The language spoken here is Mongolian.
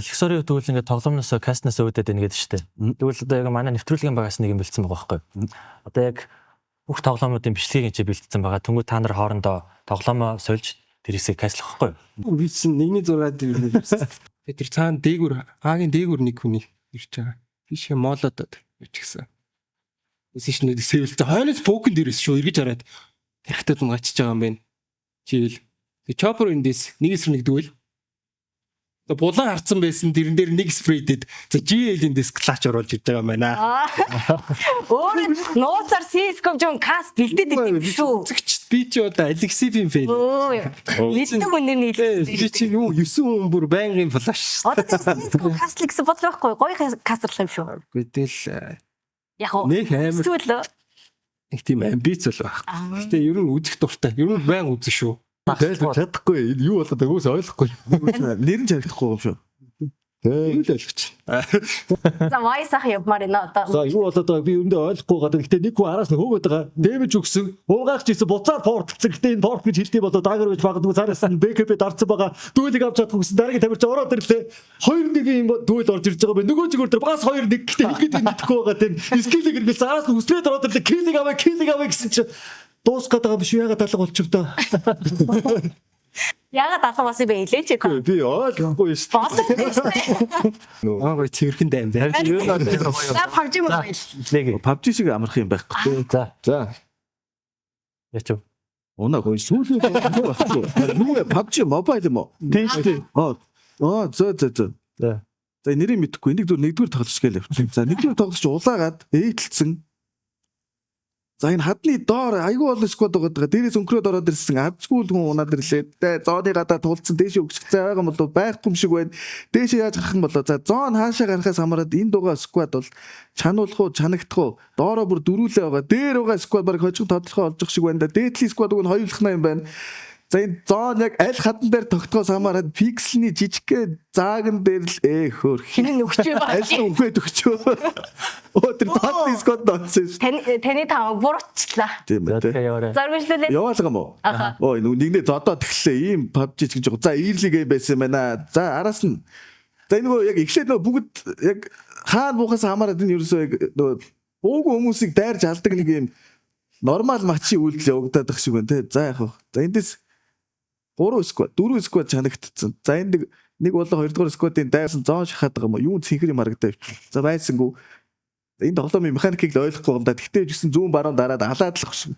Лексори тэгвэл ингээд тоглоомноос кастнаас өөдөд байна гэдэг штеп. Тэгвэл одоо яг манай нэвтрүүлгийн багаас нэг юм бэлдсэн байгаа байхгүй. Одоо яг бүх тоглоомнуудын бичлэгийг чи бэлдсэн байгаа. Тэнгүү та нар хоорондоо тоглоомоо сольж тэр хэсгийг кастлах байхгүй. Висэн 1-6 дээр ирсэн. Тэр цаана дээгүр Агийн дээгүр нэг хүний ирж байгаа. Тийшээ моолоод ичгсэн. Эсэж нэг сэвэлтэй хойноос покен дээрээс шүү эргэж хараад хэрэгтэй тун гачиж байгаа юм байна. Жийл. The chopper in this нэг эсрэг нэг дүүл. Булан харцсан байсан тэрэн дээр нэг спрейдэд за GL-ийн диск клач оруулж ирж байгаа юм байна. Өөр нууцаар CS:GO жон каст бэлдээд идэв шүү. Үзэгч би ч одоо Алексиевийн фэн. Мэддэг үнээр нийлээ. Би чи юу 9 хүн бүр байнгын флаш. Одоо CS:GO кастлыг гэсэн бодлоо байхгүй гоё кастлах юм шүү. Гэтэл Яг уу. нэг амар Эсвэл нэг тийм амбиц л байх. Гэтэ ер нь үзэх дуртай. Ер нь байнг үзэн шүү. Тайлбар чадахгүй юу болоод байгаас ойлгохгүй. Нэр нь харагдахгүй юм шүү. Юу л ойлгоч. за вайсах явмаар энэ одоо. За юу болоод байгааг би өрөндөө ойлгохгүй гадаг. Гэтэ нэг хүн араас нь хөөгд байгаа. Дэмэж өгсөн. Уугаагч ирсэн буцаад портлцсан. Гэтэ энэ порт гэж хэлдэг болоо дагар байж магадгүй цаараас нь БКП дарцсан байгаа. Дүүлийг авч чадахгүй гэсэн дараагийн тамирч ороод ирлээ. 2-1 юм дүүл орж ирж байгаа байна. Нөгөө зүгээр дээр бас 2-1 гэтэ хэлгээд мэдэхгүй байгаа тийм. Скиллийг иргээс араас нь үсрээд ороод ирлээ. Киллийг аваа гэсэн чинь дуусгаад байгаа биш яагаад алга болчихвдоо. Ягаад алга болсон бэ хэлээч яг. Би ойлгохгүй шүү дээ. Гой цэвэрхэн дайм байна. За PUBG Mobile. PUBG шиг амарх юм байхгүй. За. Яч. Унаа гой сүүлийн байхгүй. Нүгэ PUBG Mobile юм уу? Тийм шүү дээ. За. За нэрийг мэдэхгүй. Энийг зүгээр нэгдүгээр тоглож гээл явчих. За нэгдүгээр тоглож улаагаад ээдэлцэн. За энэ хадны доор айгүй бол сквад байгаа. Дээрээс өнкрөөд ороод ирсэн. Азгүй л хүн унаад ирлээ. Зооны гадаа тулцсан дээшээ өгчих цай байгаа юм болов байхгүй юм шиг байна. Дээшээ яаж гарах юм болоо. За зоон хаашаа гарахаас хамаарат энэ дугаа сквад бол чануулах уу, чанагдах уу? Доороо бүр дөрүүлээ байгаа. Дээр байгаа сквад баг хожиг тодорхой олж шиг байна да. Дээдлийн сквад уг нь хоёулахна юм байна. За энэ зоон яг аль хатан дээр тогтгоос хамаарат пиксельний жижигхэн зааган дээр л хөөх. Хинэн өгч байгаа. Аль нь өгөөд өгчөө. Тэр тотны сквад донсон шүү. Таны таа буруутчлаа. Тийм үү. Зоргожлуулээ. Яваалгаа мó. Ой нэгнээ зодоо тэглээ. Ийм PUBG гэж байгаа. За Early game байсан юм байна. За араас нь за энэ нөгөө яг ихшээд нөгөө бүгд яг хаана буухаас хамаарат энэ ерөөсөө яг нөгөө ууг хүмүүсийг дайрж алдаг нэг юм нормал матчийн үйлдэл явагдаад байх шиг байна те. За яг хөө. За эндээс 3 сквад 4 сквад чанагдсан. За энэ нэг болоо 2 дугаар сквадын дайрсан зоон шахаад байгаа юм уу? Юу цэнхэр юм харагдаа явчих. За байсангүй. Энэ тоглоомын механикийг л ойлгохгүй юм да. Тэгтээ ч гэсэн зүүн баруун дараад алаадлах шиг.